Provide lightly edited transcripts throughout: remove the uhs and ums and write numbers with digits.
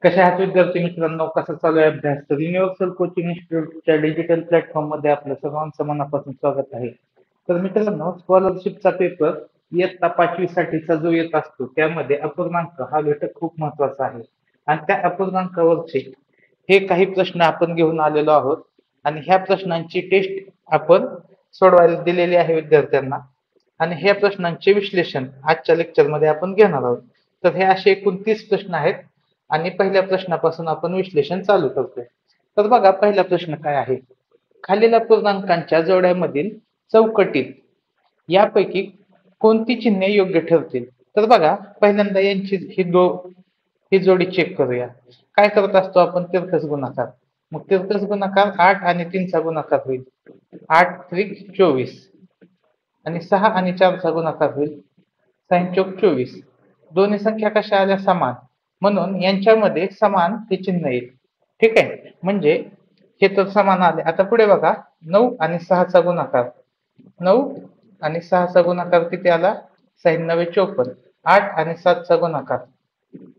कशा आहात विद्यार्थी मित्रांनो, कसा चालू आहे अभ्यास? तर युनिव्हर्सल कोचिंग इन्स्टिट्यूटच्या डिजिटल प्लॅटफॉर्म मध्ये आपलं सर्वांचं मनापासून स्वागत आहे. तर मित्रांनो, स्कॉलरशिपचा पेपर इयत्ता 5वी साठीचा जो येत असतो त्यामध्ये अपूर्णांक हा घटक खूप महत्वाचा आहे. आणि त्या अपूर्णांकावरचे हे काही प्रश्न आपण घेऊन आलेलो आहोत आणि ह्या प्रश्नांची टेस्ट आपण सोडवायला दिलेली आहे विद्यार्थ्यांना. आणि ह्या प्रश्नांचे विश्लेषण आजच्या लेक्चरमध्ये आपण घेणार आहोत. तर हे असे एकूण 30 प्रश्न आहेत आणि पहिल्या प्रश्नापासून आपण विश्लेषण चालू करतोय. तर बघा, पहिला प्रश्न काय आहे? खालील अपूर्णांकांच्या जोड्यामधील चौकटीत यापैकी कोणती चिन्हे योग्य ठरतील? तर बघा, पहिल्यांदा यांची ही जोडी चेक करूया. काय करत असतो आपण? तिरकस गुणाकार. मग तिरकस गुणाकार 8 आणि 3 चा गुणाकार होईल 8 त्रिक 24 आणि 6 आणि 4 चा गुणाकार होईल 6 चौक 24. दोन्ही संख्या कशा आल्या? समान. म्हणून यांच्यामध्ये समान हे चिन्ह येईल. ठीक आहे, म्हणजे हे तर समान आले. आता पुढे बघा, 9 आणि 6 चा गुणाकार. 9 आणि 6 चा गुणाकार किती आला? 6 9 54. 8 आणि 7 चा गुणाकार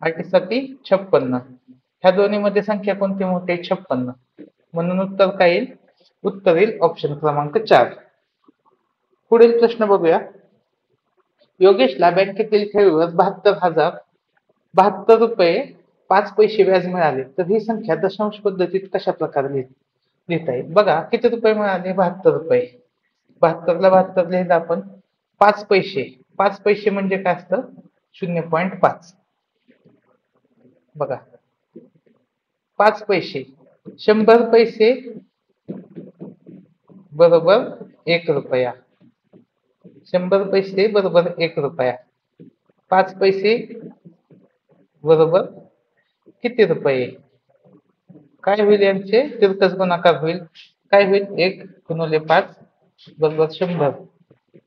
8 7 56. ह्या दोन्ही मध्ये संख्या कोणती मोठी आहे? 56. म्हणून उत्तर काय येईल? उत्तर येईल ऑप्शन क्रमांक 4. पुढील प्रश्न बघूया. योगेशला बँकेतील ठेवीवर 72,072 रुपये 5 पैसे व्याज मिळाले, तर ही संख्या दशांश पद्धतीत कशा प्रकारे लिहिता येईल? बघा, किती रुपये मिळाले? 72 रुपये. 72 ला 72 लिहिलं आपण. 5 पैसे. 5 पैसे म्हणजे काय असतं? 0.5. बघा, 5 पैसे. 100 पैसे बरोबर 1 रुपया. 100 पैसे बरोबर 1 रुपया. 5 पैसे बरोबर किती रुपये? काय होईल? यांचे तिरकस गुणाकार होईल. काय होईल? 1 गुणिले 5 बरोबर 100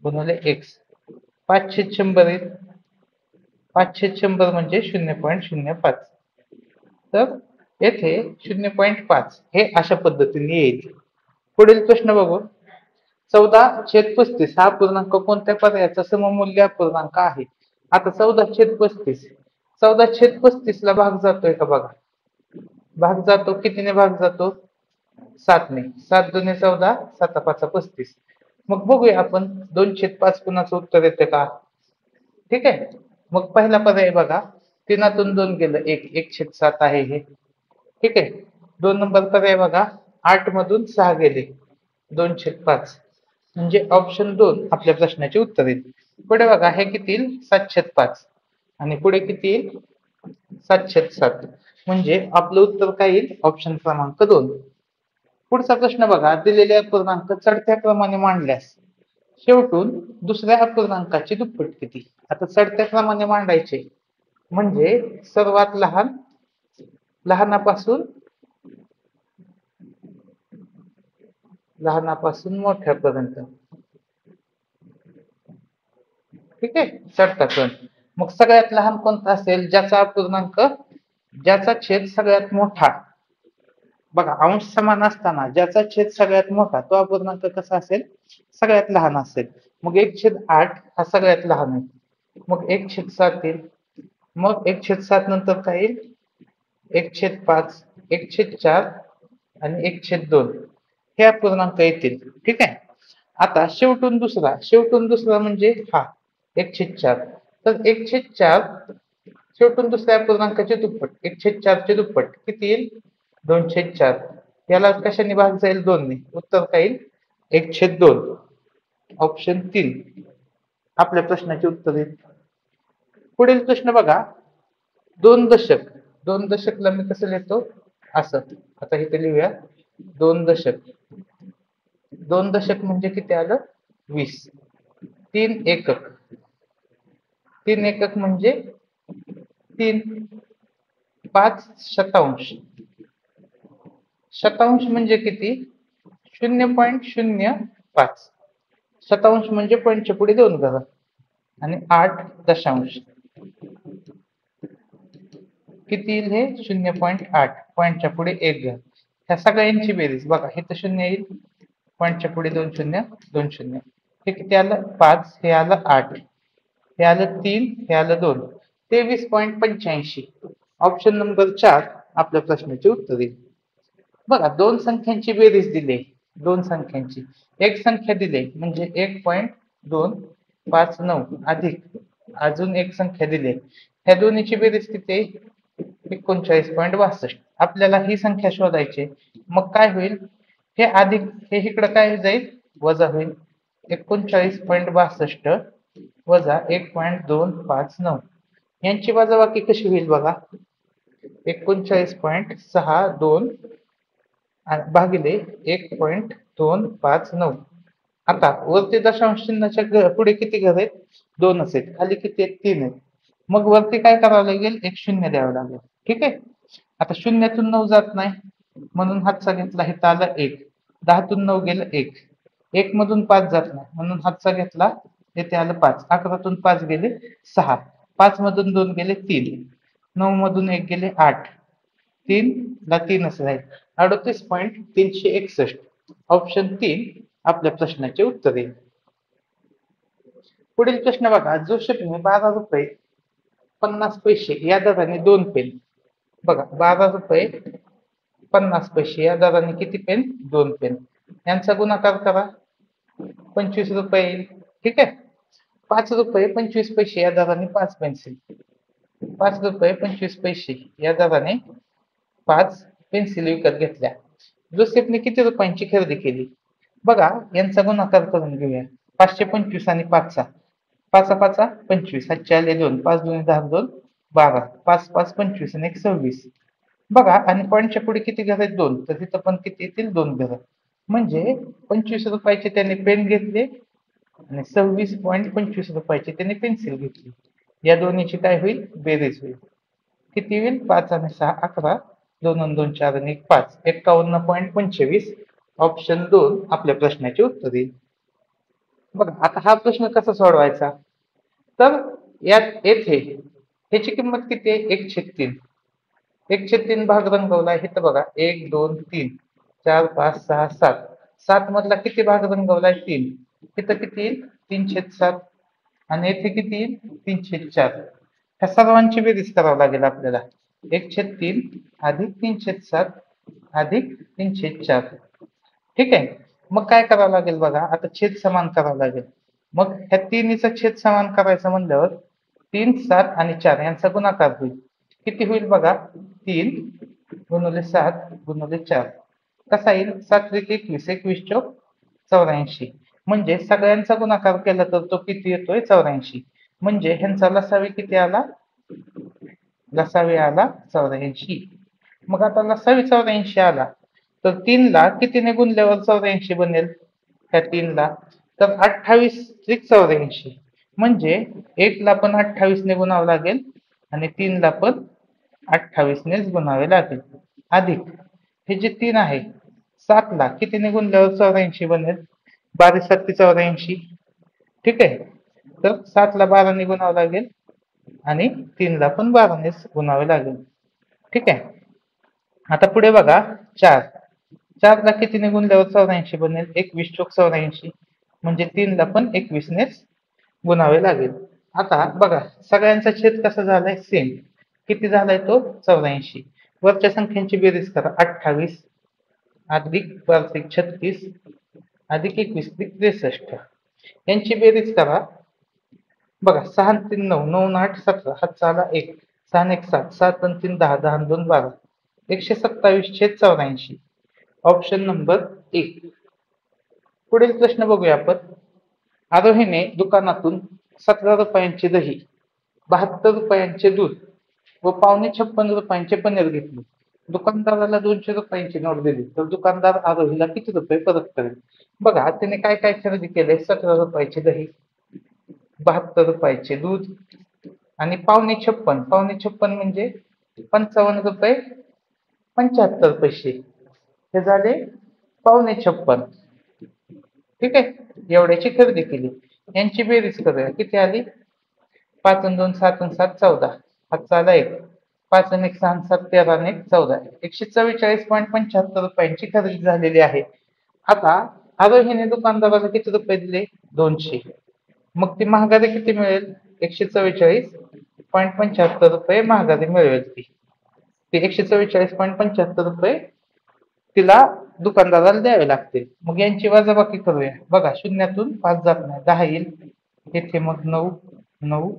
गुणिले x. 5/100 येईल. 5/100 म्हणजे 0.05. तर येथे 0.5 हे अशा पद्धतीने येईल. पुढील प्रश्न बघू. 14/35 हा पूर्णांक कोणत्या पर्यायाचा सममूल्य पूर्णांक आहे? आता 14/35, 14/35 ला भाग जातोय का? बघा, भाग जातो. कितीने भाग जातो? 7ने. 7 दुने 14, 7 5 35. मग बघूया आपण 2/5 कुणाचं उत्तर येते का? ठीक आहे. मग पहिला पर्याय बघा, 3तून 2 गेलं 1, 1/7 आहे हे. ठीक आहे. 2 नंबर पर्याय बघा, 8 मधून 6 गेले 2/5. म्हणजे ऑप्शन 2 आपल्या प्रश्नाचे उत्तर येईल. पुढे बघा, हे किती येईल? 7/5 आणि पुढे किती येईल? 7/7. म्हणजे आपलं उत्तर काय येईल? ऑप्शन क्रमांक 2. पुढचा प्रश्न बघा, दिलेले अपूर्णांक चढत्या क्रमाने मांडल्यास शेवटून दुसऱ्या अपूर्णांकाची दुप्पट किती? आता चढत्या क्रमाने मांडायचे म्हणजे सर्वात लहानापासून मोठ्यापर्यंत. ठीक आहे, चढता क्रम. मग सगळ्यात लहान कोणता असेल? ज्याचा छेद सगळ्यात मोठा. बघा, अंश समान असताना ज्याचा छेद सगळ्यात मोठा तो अपूर्णांक कसा असेल? सगळ्यात लहान असेल. मग 1/8 हा सगळ्यात लहान आहे. मग 1/7 येईल. मग 1/7 नंतर काय येईल? 1/5, 1/4 आणि 1/2 हे अपूर्णांक येतील. ठीक आहे. आता शेवटून दुसरा म्हणजे हा 1/4. तर 1/4 शेवटून दुसऱ्या अपूर्णांकाची दुप्पट. 1/4 ची दुप्पट किती येईल? 2/4. याला कशाने भाग जाईल? 2 ने. उत्तर काय येईल? 1/2. ऑप्शन 3 आपल्या प्रश्नाचे उत्तर येईल. पुढील प्रश्न बघा, 2 दशक. 2 दशकला मी कसं लिहितो? असं. आता इथे लिहूया 2 दशक. 2 दशक म्हणजे किती आलं? 20. 3 एकक. 3 एकक म्हणजे 3. 5 शतांश. शतांश म्हणजे किती? 0.05. शतांश म्हणजे पॉईंटच्या पुढे 2 करा. आणि 8 दशांश किती येईल? हे 0.8. पॉईंटच्या पुढे 1 घ्या. ह्या सगळ्यांची बेरीज बघा, हे तर 0 येईल. पॉईंटच्या पुढे 2 शून्य 2 शून्य. हे किती आलं? 5. हे आलं 8. हे आलं 3. हे आलं 2. 23.85. ऑप्शन नंबर 4 आपल्या प्रश्नाचे उत्तर येईल. बघा, दोन संख्यांची बेरीज दिली. दोन संख्यांची एक संख्या दिली म्हणजे 1.259 अधिक अजून एक संख्या दिली. ह्या दोन्हीची बेरीज किती आहे? 39.62. आपल्याला ही संख्या शोधायची. मग काय होईल? हे अधिक हे इकडे काय जाईल? वजा होईल. 39.62 वजा 1.259 यांची वजाबाकी कशी होईल बघा. 39.62 भागिले 1.259. आता वरती दशांश चिन्हाच्या पुढे किती घर आहेत? 2च आहेत. खाली किती आहेत? 3 आहेत. मग वरती काय करावं लागेल? एक शून्य द्यावं लागेल. ठीक आहे. आता शून्यातून 9 जात नाही म्हणून हातचा घेतला, इथं आलं 1. 10तून 9 गेलं 1. 1 मधून 5 जात नाही म्हणून हातचा घेतला, येथे आलं 5. 11तून 5 गेले 6. 5 मधून 2 गेले 3. 9 मधून 1 गेले 8. 3 ला 3च राहील. 38.361. ऑप्शन 3 आपल्या प्रश्नाचे उत्तर आहे. पुढील प्रश्न बघा. जोसेफने 12 रुपये 50 पैसे या दराने 2 पेन. बघा, 12 रुपये 50 पैसे या दराने किती पेन? 2 पेन. यांचा गुणाकार करा. 25 रुपये येईल. ठीक आहे. 5 रुपये 25 पैसे या दराने 5 पेन्सिल. 5 रुपये 25 पैसे या दराने 5 पेन्सिल विकत घेतल्या. जोसेफने किती रुपयांची खरेदी केली? बघा, यांचा गुणाकार करून घेऊया. 525 आणि 5चा. 5 5 25. हातचे आले 2. 5 2 10 2 12. 5 5 25 आणि 1 26. बघा, आणि पॉईंटच्या पुढे किती घर आहेत? 2. तर तिथं पण किती येतील? 2 घर. म्हणजे 25 रुपयाचे त्याने पेन घेतले आणि 26.25 रुपयाची त्याने पेन्सिल घेतली. या दोन्हीची काय होईल? बेरीज होईल. किती होईल? 5 आणि 6 11. 2 आणि 2 4 आणि 1 5. 51.25. ऑप्शन 2 आपल्या प्रश्नाचे उत्तर येईल. बघा, आता हा प्रश्न कसा सोडवायचा? तर यात येथे ह्याची किंमत किती आहे? 1/3. 1/3 भाग रंगवला आहे. तर बघा, 1 2 3 4 5 6 7. 7 मधला किती भाग रंगवलाय? 3. इथं किती येईल? 3/7. आणि येथे किती येईल? 3/4. ह्या सर्वांची बेरीज करावं लागेल आपल्याला. 1/3 अधिक 3/7 अधिक 3/4. ठीक आहे. मग काय करावं लागेल बघा, आता छेद समान करावं लागेल. मग ह्या तिन्हीचा छेद समान करायचा म्हणल्यावर 3 7 आणि 4 यांचा गुणाकार होईल. किती होईल बघा? 3 गुणिले 7 गुणिले 4. कसा येईल? 7 त्रिक 21. 21 चौक 84. म्हणजे सगळ्यांचा गुणाकार केला तर तो किती येतोय? 84. म्हणजे ह्यांचा लसावी किती आला? लसावी आला 84. मग आता लसावी 84 आला तर 3 ला कितीने गुणल्यावर 84 बनेल? ह्या 3 ला तर 28 त्रिक 84. म्हणजे 1 ला पण 28 ने गुणावं लागेल आणि 3 ला पण 28 नेच गुणावे लागेल. अधिक हे जे 3 आहे 7 ला कितीने गुणल्यावर 84 बनेल? 12 7 84. ठीक आहे. तर 7 ला 12 ने गुणावं लागेल आणि 3 ला पण 12 नेच गुणावे लागेल. ठीक आहे. आता पुढे बघा, 4. 4 ला कितीने गुणल्यावर 84 बनेल? 21 चौक 84. म्हणजे 3 ला पण 21 नेच गुणावे लागेल. आता बघा, सगळ्यांचा छेद कसा झालाय? सेम. किती झालाय तो? 84. वरच्या संख्यांची बेरीज करा. 28 अधिक 12 36 अधिक 21 63. यांची बेरीज करा. बघा, 6 3 9 9 8 17. हातचा आला 1. 6 1 7. 7 3 10. 10 2 12. 127/84. Option number 1. पुढील प्रश्न बघूया आपण. आरोहीने दुकानातून 17 रुपयांचे दही, 72 रुपयांचे दूध व 56 रुपयांचे पनीर घेतले. दुकानदाराला 200 रुपयांची नोट दिली तर दुकानदार आरोहीला किती रुपये परत करेल? बघा, त्याने काय काय खरेदी केले? 17 रुपयाचे दही, 72 रुपयाचे दूध आणि 56. 56 म्हणजे 55 रुपये 75 पैसे. हे झाले 56. ठीक आहे. एवढ्याची खरेदी केली. यांची बेरीज करूया. किती आली? 5 आणि 2 7 आणि 7 14. हातचा आला 1. 5 आणि 1 6 आणि 7 13 आणि 1 14. 144.75 रुपयांची खरेदी झालेली आहे. आता आरोहीने दुकानदाराला किती रुपये दिले? 200. मग ती महागारी किती मिळेल? 144.75 रुपये महागारी मिळेल ती. ते 144.75 रुपये तिला दुकानदाराला द्यावे लागते. मग यांची वजाबाकी करूया. बघा, शून्यातून 5 जात नाही, 10 येईल. येथे मग 9, 9,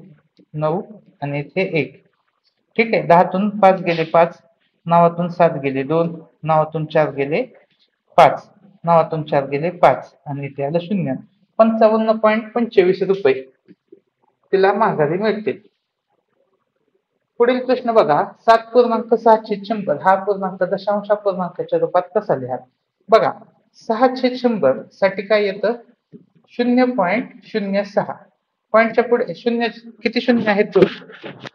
9 आणि येथे 1. ठीक आहे. 10तून 5 गेले 5, 9तून 7 गेले 2, 9तून 4 गेले 5, 9तून 4 गेले 5 आणि इथे आलं 0. 55.25 रुपये तिला माघारी मिळतील. पुढील प्रश्न बघा, 7.600 हा पूर्णांक दशांश पूर्णांकाच्या रूपात कसा लिहा? बघा, 600 साठी काय येतं? 0.06. पॉईंटच्या पुढे शून्य किती शून्य आहेत? 2.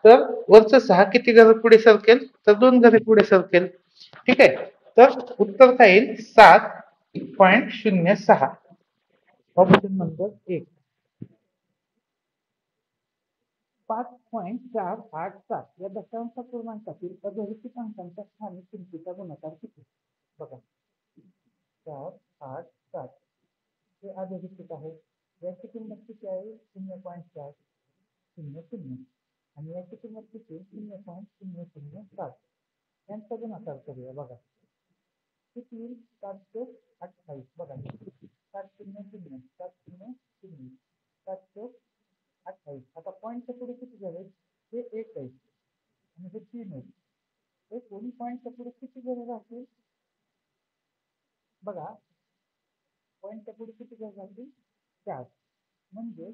तर वरचं 6 किती घरे पुढे सरकेल? तर 2 घरे पुढे सरकेल. ठीक आहे. तर उत्तर काय येईल? 7.06. Option number 1. 5.487 या दशांश पूर्णांकातील अधोरेखित अंकांच्या स्थानिक किमतीचा गुणाकार किती? बघा, 487 हे अधोरेखित आहे. याची किंमत किती आहे? 0.400 आणि याची किंमत किती? 0.007. यांचा गुणाकार करूया. बघा, किती येईल? 728. बघा, 700, 700, 728. आता पॉईंटच्या पुढे किती झाले? हे 1 आहे आणि हे 3 आहे. एकूण पॉईंटच्या पुढे किती घरे राहतील? बघा, पॉईंटच्या पुढे किती घरे राहतील? 4. म्हणजे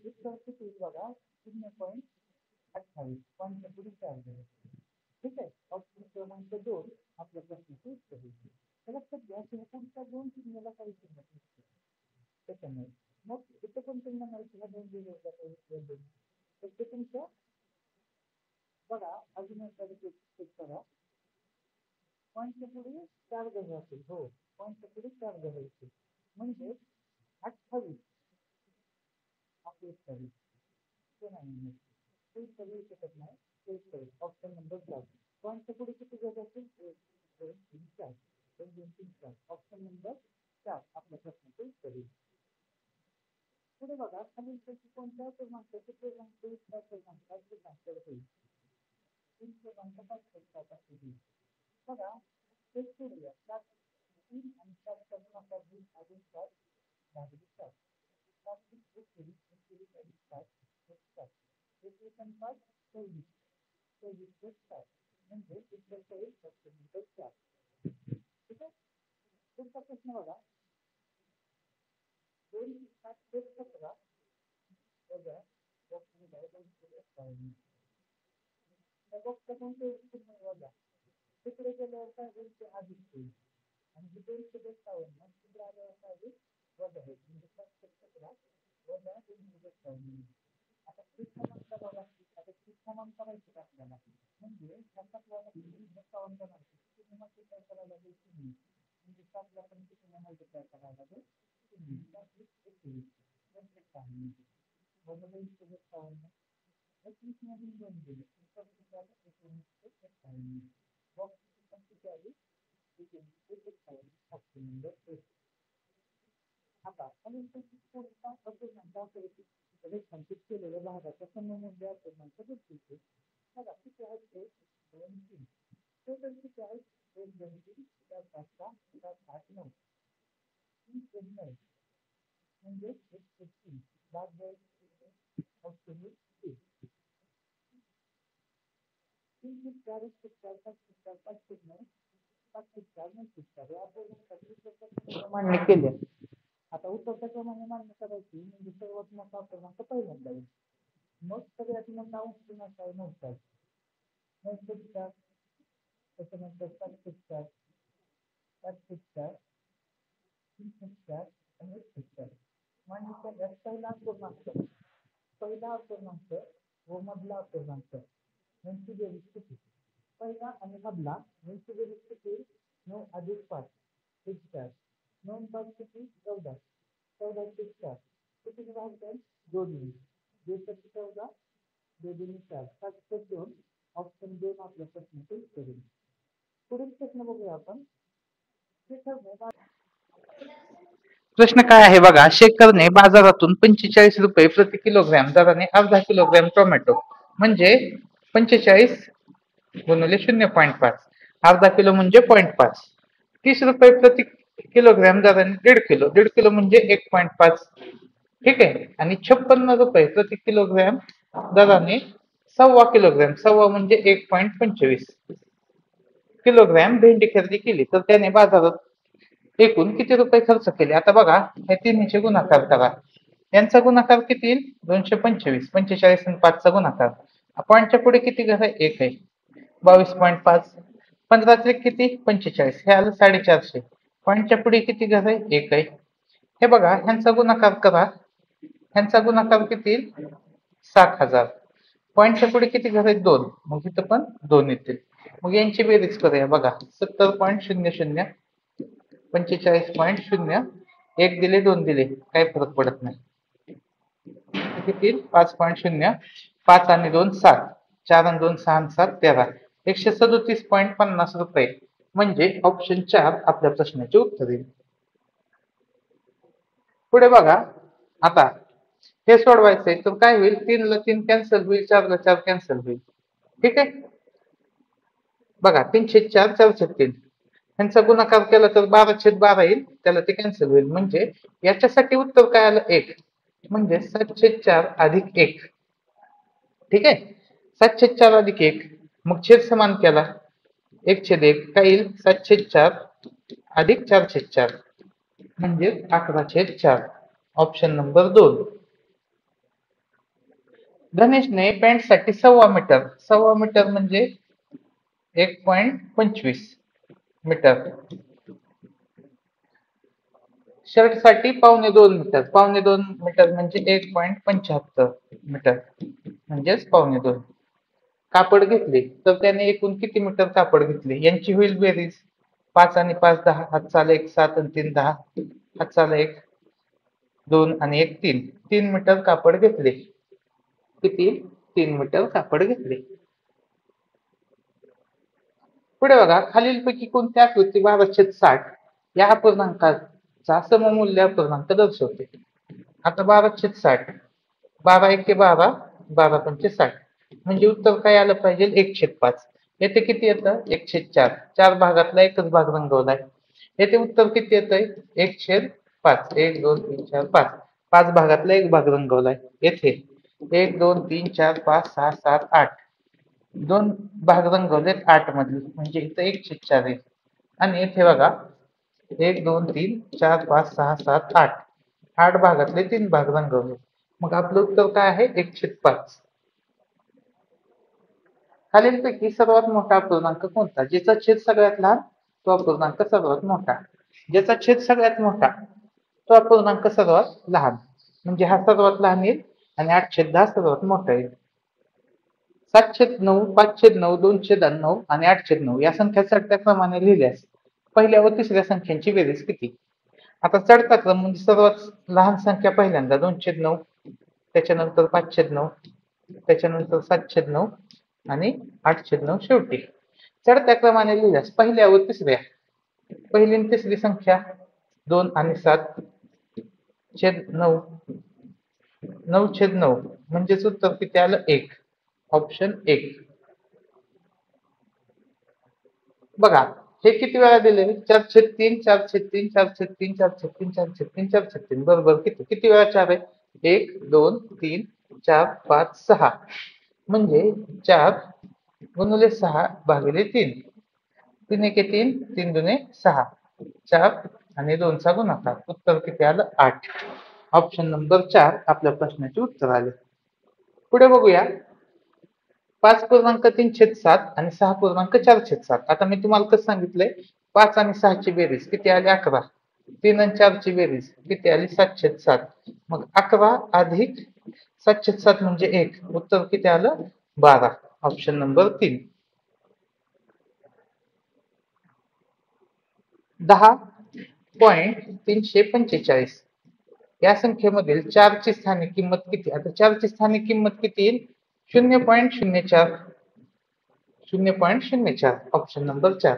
उत्तर किती येईल? बघा, 0.28. पॉईंटच्या पुढे 4 घरे. ठीक आहे. ऑप्शन क्रमांक 2 आपल्या प्रश्नाचं उत्तर होईल. तर लक्षात घ्या की पुढच्या 2 चिन्हाला काही किंमत नसते त्याच्यामुळे. मग इथे पण तुम्ही म्हणाल की ह्या 2 दिलेल्या तर ते तुमचं बघा, अजून एकदा चेक करा. पॉईंटच्या पुढे 4 घरे असतील. हो, पॉईंटच्या पुढे 4 घरे असतील म्हणजे 28 आपले 28 ते नाही, ते सगळी शकत नाही. ते 28. Option number 4. पॉईंटच्या पुढे किती घरे असतील? 1, 2, 3, 4. 1, 2, 3, 4. ऑप्शन नंबर 4 आपल्या प्रश्नाचं उत्तर येईल. पुढे बघा, खालीलपैकी कोणत्या क्रमांकाचे पूर्णांक दुसऱ्या क्रमांकात गुणाकार होईल? 3 क्रमांक 5 होईल. बघा, ते करूया. 3 आणि 4चा गुणाकार होईल अजून 7 भागिले 7. 7 21, 21 अधिक 7 7. 21 आणि 5 24, 24 प्लस 7 म्हणजे उत्तर येईल ऑप्शन नंबर 4. ठीक आहे. पुढचा प्रश्न बघा, 2 7 17 वजा ऑप्शन आहे 251. त्या बॉक्सपासून ते वजा तिकडे गेल्यावर काय होईल? ते अधिक होईल आणि हे 252 तिकडे आल्यावर काय होईल? वजा होईल. म्हणजे 17 वजा 252. आता क्रमांक बघा, आता क्रमांक करायचे आपल्याला म्हणजे 57 करायला काय करायला लागेल? म्हणजे 7ला पण किती मल्टिप्लाय करायला लागेल? 51. वजा 252. 21 मधून 2 गेले. 1951. बॉक्सची किती आली? 51. Option number 1. आता कोणता अपूर्णांक रेखांकित केलेल्या भागाच्या समूहामध्ये अपूर्णांक दर्शवतो? बघा, किती आहेत? 1, 2, 3. टोटल किती आहेत? 1, 2, 3, 4, 5, 6, 7, 8, 9. 3, 9 म्हणजे 103. भाग द्यायचे ऑप्शन 3. 3, 4, 4, 5, 4, 5, 9, 5, 4, 9, 4 या अपूर्णांकाचे मान्य केले. आता उत्तरच्या क्रमाने मान्य करायची म्हणजे सर्वात मोठा अपूर्णांक पहिल्यांदा येईल. मग सगळ्यात मोठा अपूर्णांक आहे 9. 9, त्याच्यानंतर 7, 7, 3, आणि 1, मान्य केल्यास पहिला अपूर्णांक व मधला अपूर्णांक यांची बेरीज किती? पहिला आणि मधला यांची बेरीज किती? 9 अधिक 5 4. 9 5 किती? 14. 14 ते 4 किती राहतील? 2 येईल. 2 साठी 14, 2 4. 7 ते 2. ऑप्शन 2 आपल्या प्रश्नाचे उत्तर येईल. पुढील प्रश्न बघूया आपण. प्रश्न काय आहे बघा, शेखरने बाजारातून 45 रुपये प्रति किलोग्रॅम दराने अर्धा किलोग्रॅम टोमॅटो म्हणजे 45 गुणिले 0.5, अर्धा किलो म्हणजे 0.5, 30 रुपये प्रति किलोग्रॅम दराने दीड किलो म्हणजे 1.5, ठीक आहे. आणि 56 रुपये प्रति किलोग्रॅम दराने सव्वा किलोग्रॅम, सव्वा म्हणजे 1.25 किलोग्रॅम भेंडी खरेदी केली, तर त्याने बाजारात एकूण किती रुपये खर्च केले. आता बघा, हे तिन्हीचे गुणाकार करा. यांचा गुणाकार किती येईल? 225. 45 आणि 5चा गुणाकार. पॉईंटच्या पुढे किती घर आहे? एक आहे. 22.5. 15 त्रिक किती? 45. हे आलं 450. पॉईंटच्या पुढे किती घर आहे? एक आहे. हे बघा, ह्यांचा गुणाकार करा. ह्यांचा गुणाकार किती येईल? 7,000. पॉईंटच्या पुढे किती घर आहेत? 2. मग इथं पण 2 येतील. मग यांची बेरीज करूया. बघा, 70.00, 45.0, 1 दिले 2 दिले, काही फरक पडत नाही. किती? 5.0, 5 आणि 2 7, 4 आणि 2 6 आणि 7 13, 137.50 रुपये म्हणजे ऑप्शन 4 आपल्या प्रश्नाचे उत्तर येईल. पुढे बघा, आता हे सोडवायचंय तर काय होईल? 3 ला 3 कॅन्सल होईल, 4 ला 4 कॅन्सल होईल, ठीक आहे. बघा, 3/4, 4/3, यांचा गुणाकार केला तर 12/12 येईल, त्याला ते कॅन्सल होईल. म्हणजे याच्यासाठी उत्तर काय आलं? 1. म्हणजे 7/4 अधिक 1, ठीक आहे. 7/4 अधिक 1, मग छेद समान केला, 1/1 काय येईल? 7/4 अधिक 4/4 म्हणजे 11/4, ऑप्शन नंबर 2. गणेशने पॅन्टसाठी सव्वा मीटर म्हणजे 1.25 मीटर, शर्टसाठी 2.25 मीटर म्हणजे 1.75 मीटर, म्हणजेच 2.25. कापड घेतले तर त्याने एकूण किती मीटर कापड घेतले? यांची होईल बेरीज. 5 आणि 5 10, हातचाला 1 7 आणि 3 10, हातचाला 1 2 आणि 1 3, 3 मीटर कापड घेतले. किती? 3 मीटर कापड घेतले. पुढे बघा, खालीलपैकी कोणती आकृती 12/60 या अपूर्णांकाचा सममूल्य अपूर्णांक दर्शवते? आता 12/60, 12 एके 12, 12 पंचे 60, म्हणजे उत्तर काय आलं पाहिजे? 1/5. येथे किती येतं? 1/4. 4 भागातला एकच भाग रंगवलाय. येथे उत्तर किती येतंय? 1/5. 1 2 3 4 5, 5 भागातला एक भाग रंगवलाय. येथे 1 2 3 4 5 6 7 8, 2 भाग रंगवलेत 8 मधले, म्हणजे इथं 1/4 आहे. आणि येथे बघा, 1 2 3 4 5 6 7 8, 8 भागातले 3 भाग रंगवले. मग आपलं उत्तर काय आहे? 1/5. खालीलपैकी सर्वात मोठा अपूर्णांक कोणता? ज्याचा छेद सगळ्यात लहान तो अपूर्णांक सर्वात मोठा. ज्याचा छेद सगळ्यात मोठा तो अपूर्णांक सर्वात लहान, म्हणजे हा सर्वात लहान येईल आणि 8/10 सर्वात मोठा येईल. 7/9, 5/9, 2/9 आणि 8/9 या संख्या चढत्या क्रमाने लिहिल्यास पहिल्या व तिसऱ्या संख्यांची बेरीज किती? आता चढता क्रम म्हणजे सर्वात लहान संख्या पहिल्यांदा 2/9, त्याच्यानंतर 5/9, त्याच्यानंतर 7/9 आणि 8/9 शेवटी. चढत्या क्रमाने लिहिल्यास पहिल्या व तिसऱ्या, पहिली आणि तिसरी संख्या 2 आणि 7/9, 9/9 म्हणजेच उत्तर किती आलं? 1, ऑप्शन 1. बघा, हे किती वेळा दिले? 4/3, 4/3, 4/3, 4/3, 4/3, 4/3, बरोबर किती? किती वेळा 4 आहे? 1 2 3 4 5 6, म्हणजे 4 गुणिले 6 भागिले 3, 3 एके 3, 3 दुने 6, 4 आणि 2 चा गुणाकार. उत्तर किती आलं? 8, ऑप्शन नंबर 4 आपल्या प्रश्नाचे उत्तर आले. पुढे बघूया, 5.3/7 आणि 6.4/7. आता मी तुम्हाला कसं सांगितलंय? 5 आणि 6 ची बेरीज किती आली? 11. 3 आणि 4 ची बेरीज किती आली? 7/7. मग 11 अधिक 7/7 म्हणजे 1, उत्तर किती आलं? 12, ऑप्शन नंबर 3. 10.345 या संख्येमधील 4 ची स्थानिक किंमत किती? आता 4 ची स्थानिक किंमत किती येईल? 0.04, 0.04, ऑप्शन नंबर 4.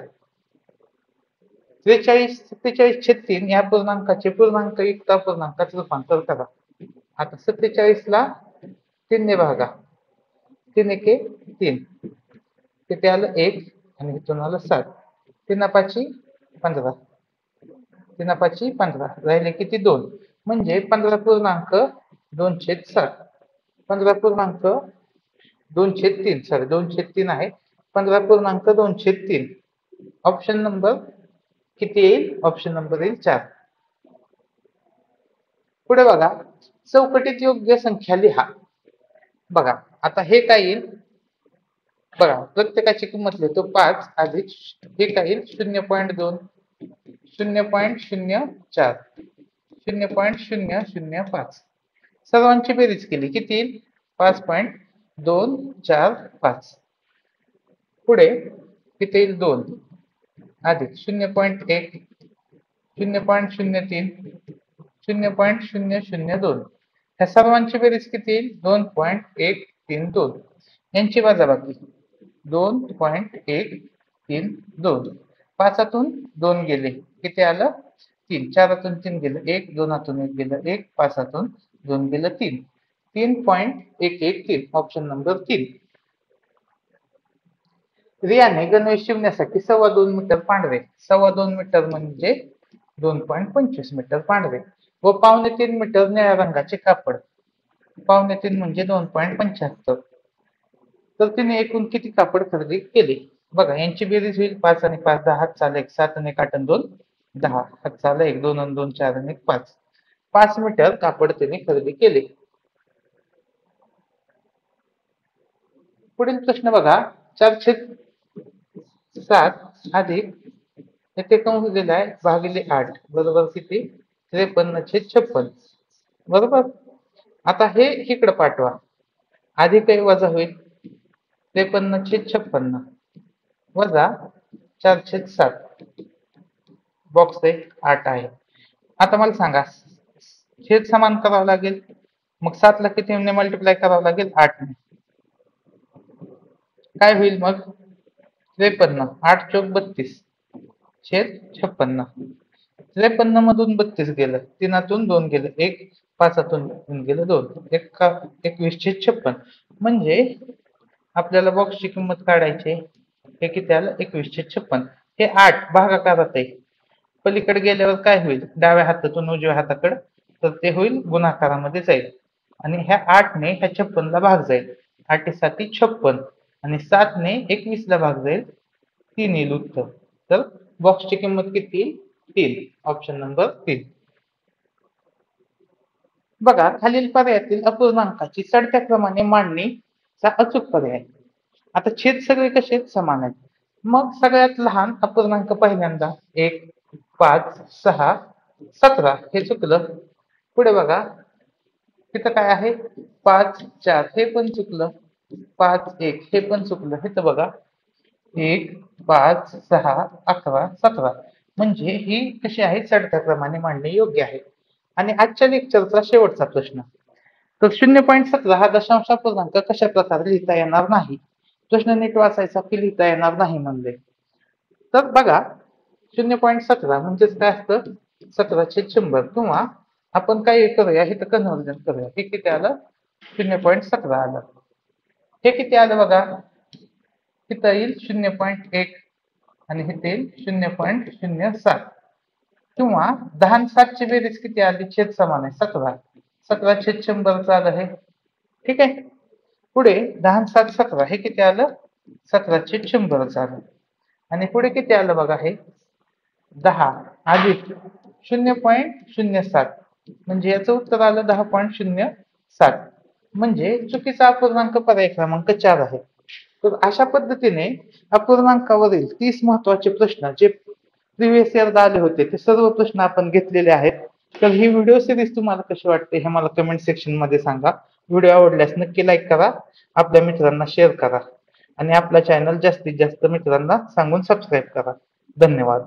43 47/3 या पूर्णांकाचे पूर्णांक युक्त अपूर्णांकात रूपांतर करा. आता 47 ला 3 ने भागा, 3 एके 3, तिथे आलं 1 आणि इथून आलं 7, 3 पाची 15, 3 पाची 15, राहिले किती 2, म्हणजे 15.2/7, 15.2/3, सॉरी 2/3 आहे, 15.2/3. ऑप्शन नंबर किती येईल? ऑप्शन नंबर येईल 4. पुढे बघा, चौकटीत योग्य संख्या लिहा. बघा आता हे काय येईल, बघा प्रत्येकाची किंमत लिहितो 5 अधिक हे काय येईल 0.2, 0.04, 0.005. सर्वांची बेरीज केली किती येईल 5.245. पुढे किती येईल 2 अधिक 0.1, 0.03, 0.002. ह्या सर्वांची बेरीज किती येईल 2.132. यांची वजाबाकी 2.132. 5 2 गेले किती आलं 3, 4 3 गेलं 1, 2 1 गेलं 1, 5 2 गेलं 3, 3.113. Option number 3. रियाने गणवेश शिवण्यासाठी 2.25 मीटर पांढरे, 2.25 मीटर म्हणजे 2.25 मीटर पांढरे व 3.25 मीटर निळ्या रंगाचे कापड, 3.25 म्हणजे 2.75. तर तिने एकूण किती कापड खरेदी केले? बघा यांची बेरीज होईल 5 आणि 5 10, हात चाल 1 7 आणि 1 8 आणि 2 10, हात चाल 1 2 आणि 2 4 आणि 1 5. 5 मीटर कापड तिने खरेदी केले. पुढील प्रश्न बघा, 4/7 अधिक येथे कंस दिला आहे भागिले 8 बरोबर किती 53/56. बरोबर. आता हे इकडे पाठवा, आधी काही वजा होईल 53/56 वजा 4/7, बॉक्स 8 आहे. आता मला सांगा छेद समान करावं लागेल, मग 7 ला किती मल्टिप्लाय करावं लागेल 8 ने. काय होईल मग 53, 8 चौक 32 छेद 56. 53 मधून 32 गेलं, 3 2 गेलं 1, 5 3 गेलं 2, 21/56. म्हणजे आपल्याला बॉक्सची किंमत काढायची, हे किती आलं 21/56. हे 8 भागाकारात आहे, पलीकडे गेल्यावर काय होईल डाव्या हातातून उजव्या हाताकडे, तर ते होईल गुणाकारामध्ये जाईल आणि ह्या 8 ने ह्या 56 ला भाग जाईल, 8 7 56 आणि 7 ने 21 ला भाग जाईल, 3 येईल उत्तर. तर बॉक्सची किंमत किती 3. Option number 3. बघा खालील पर्यायातील अपूर्णांकाची चढत्या क्रमाने मांडणीचा अचूक पर्याय. आता छेद सगळे कसे समान आहेत, मग सगळ्यात लहान अपूर्णांक पहिल्यांदा 1 5 6 17 हे चुकलं. पुढे बघा तिथं काय आहे 5 4 हे पण चुकलं, 5 1 हे पण चुकलं. हे तर बघा 1 5 6 11 17, म्हणजे ही कशी आहे चढत्या क्रमाने मांडणी योग्य आहे. आणि आजच्या लेक्चरचा शेवटचा प्रश्न, तर 0.17 हा दशांश अपूर्णांक कशा प्रकारे लिहिता येणार नाही. प्रश्न नीट वाचायचा की लिहिता येणार नाही म्हणले. तर बघा 0.17 म्हणजेच काय असतं 17/100, किंवा आपण काय करूया हे तर कन्वर्जन करूया. हे किती आलं 0.17 आलं. हे किती आलं बघा, तिथं येईल 0.1 आणि हे येईल 0.07, किंवा 10 आणि 7 ची बेरीज किती आली छेद समान आहे 17, 17/100 आलं हे. ठीक आहे. पुढे 10 आणि 7 17, हे किती आलं 17/100 आलं. आणि पुढे किती आलं बघा, हे 10 अधिक 0.07, म्हणजे याचं उत्तर आलं 10.07. म्हणजे चुकीचा अपूर्णांक पर्याय क्रमांक 4 आहे. तर अशा पद्धतीने अपूर्णांकावरील 30 महत्वाचे प्रश्न जे प्रिव्हियस इयरला आले होते ते सर्व प्रश्न आपण घेतलेले आहेत. तर ही व्हिडिओ सिरीज तुम्हाला कशी वाटते हे मला कमेंट सेक्शन मध्ये सांगा. व्हिडिओ आवडल्यास नक्की लाईक करा, आपल्या मित्रांना शेअर करा आणि आपला चॅनल जास्तीत जास्त मित्रांना सांगून सबस्क्राईब करा. धन्यवाद.